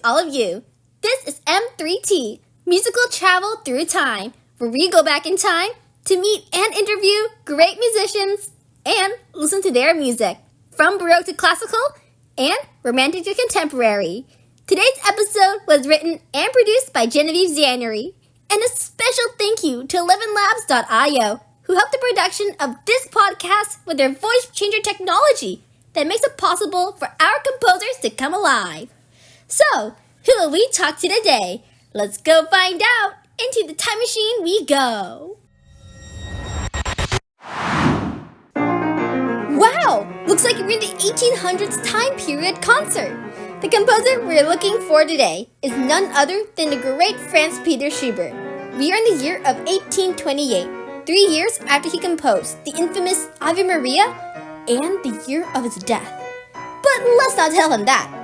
all of you. This is M3T, Musical Travel Through Time, where we go back in time to meet and interview great musicians and listen to their music, from Baroque to classical and romantic to contemporary. Today's episode was written and produced by Genevieve, and a special thank you to 11labs.io, who helped the production of this podcast with their voice changer technology that makes it possible for our composers to come alive. So, who will we talk to today? Let's go find out. Into the time machine we go. Wow! Looks like we're in the 1800s time period concert. The composer we're looking for today is none other than the great Franz Peter Schubert. We are in the year of 1828, 3 years after he composed the infamous Ave Maria and the year of his death. But let's not tell him that.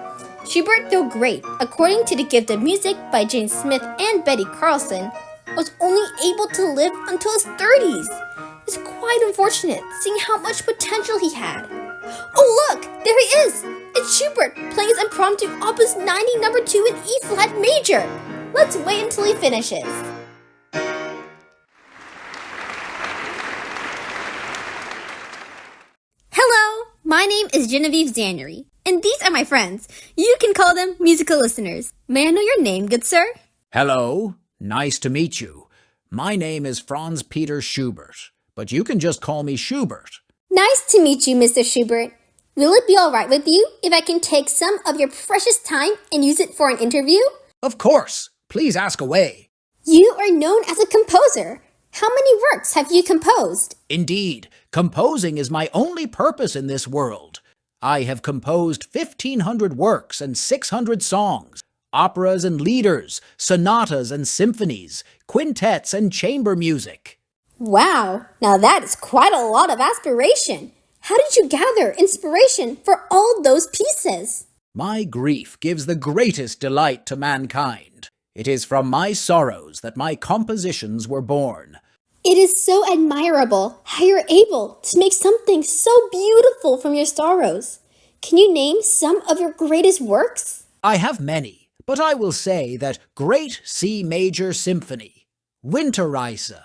Schubert, though great, according to The Gift of Music by Jane Smith and Betty Carlson, was only able to live until his 30s. It's quite unfortunate, seeing how much potential he had. Oh look, there he is! It's Schubert playing his impromptu Opus 90 No. 2 in E-flat major. Let's wait until he finishes. Hello, my name is Genevieve, and these are my friends. You can call them musical listeners. May I know your name, good sir? Hello, nice to meet you. My name is Franz Peter Schubert, but you can just call me Schubert. Nice to meet you, Mr. Schubert. Will it be all right with you if I can take some of your precious time and use it for an interview? Of course. Please ask away. You are known as a composer. How many works have you composed? Indeed, composing is my only purpose in this world. I have composed 1,500 works and 600 songs, operas and lieders, sonatas and symphonies, quintets and chamber music. Wow, now that is quite a lot of aspiration. How did you gather inspiration for all those pieces? My grief gives the greatest delight to mankind. It is from my sorrows that my compositions were born. It is so admirable how you're able to make something so beautiful from your sorrows. Can you name some of your greatest works? I have many, but I will say that Great C Major Symphony, Winterreise,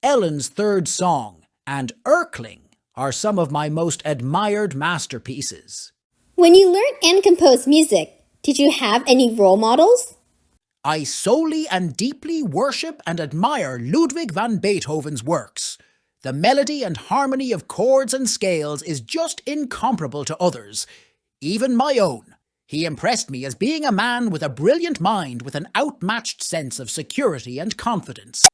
Ellen's Third Song, and Erkling are some of my most admired masterpieces. When you learned and composed music, did you have any role models? I solely and deeply worship and admire Ludwig van Beethoven's works. The melody and harmony of chords and scales is just incomparable to others, even my own. He impressed me as being a man with a brilliant mind with an outmatched sense of security and confidence.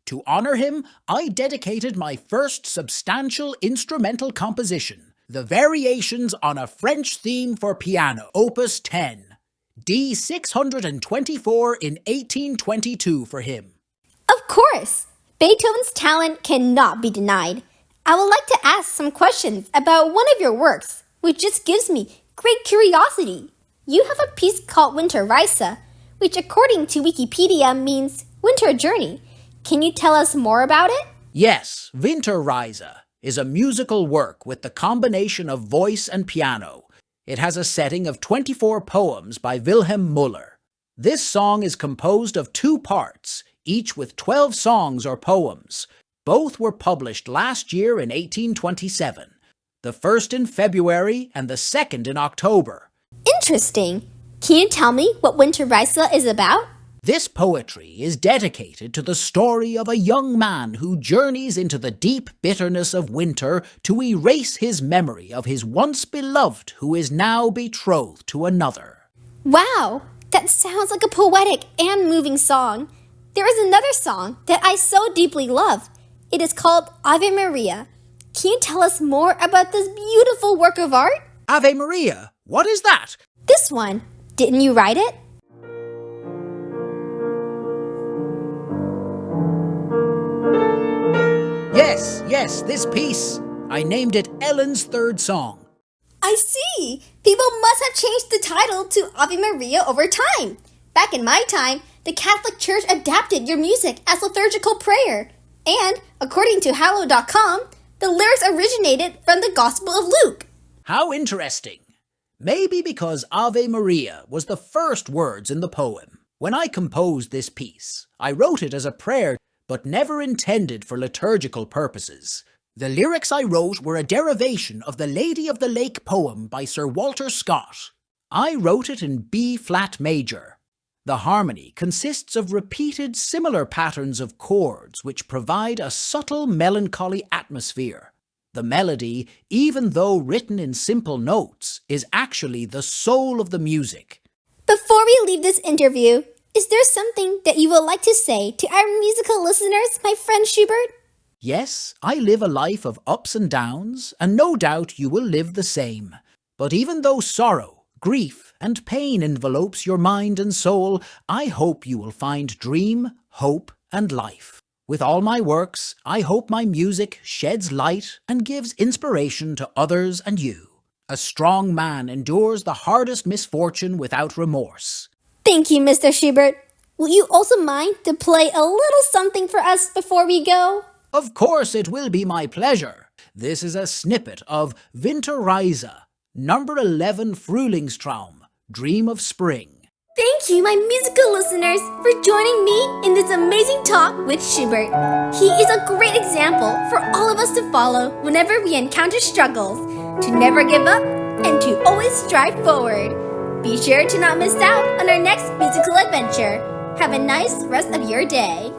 To honor him, I dedicated my first substantial instrumental composition, the Variations on a French Theme for Piano, Opus 10. D 624 in 1822 for him. Of course! Beethoven's talent cannot be denied. I would like to ask some questions about one of your works, which just gives me great curiosity. You have a piece called Winterreise, which according to Wikipedia means winter journey. Can you tell us more about it? Yes, Winterreise is a musical work with the combination of voice and piano. It has a setting of 24 poems by Wilhelm Müller. This song is composed of 2 parts, each with 12 songs or poems. Both were published last year in 1827, the first in February and the second in October. Interesting. Can you tell me what Winterreise is about? This poetry is dedicated to the story of a young man who journeys into the deep bitterness of winter to erase his memory of his once beloved who is now betrothed to another. Wow, that sounds like a poetic and moving song. There is another song that I so deeply love. It is called Ave Maria. Can you tell us more about this beautiful work of art? Ave Maria? What is that? This one. Didn't you write it? Yes, this piece. I named it Ellen's Third Song. I see. People must have changed the title to Ave Maria over time. Back in my time, the Catholic Church adapted your music as liturgical prayer. And, according to Hallow.com, the lyrics originated from the Gospel of Luke. How interesting. Maybe because Ave Maria was the first words in the poem. When I composed this piece, I wrote it as a prayer, but never intended for liturgical purposes. The lyrics I wrote were a derivation of the Lady of the Lake poem by Sir Walter Scott. I wrote it in B-flat major. The harmony consists of repeated similar patterns of chords which provide a subtle melancholy atmosphere. The melody, even though written in simple notes, is actually the soul of the music. Before we leave this interview, is there something that you would like to say to our musical listeners, my friend Schubert? Yes, I live a life of ups and downs, and no doubt you will live the same. But even though sorrow, grief, and pain envelopes your mind and soul, I hope you will find dream, hope, and life. With all my works, I hope my music sheds light and gives inspiration to others and you. A strong man endures the hardest misfortune without remorse. Thank you, Mr. Schubert. Will you also mind to play a little something for us before we go? Of course it will be my pleasure. This is a snippet of Winterreise, number 11 Frühlingstraum, Dream of Spring. Thank you, my musical listeners, for joining me in this amazing talk with Schubert. He is a great example for all of us to follow whenever we encounter struggles, to never give up and to always strive forward. Be sure to not miss out on our next musical adventure. Have a nice rest of your day.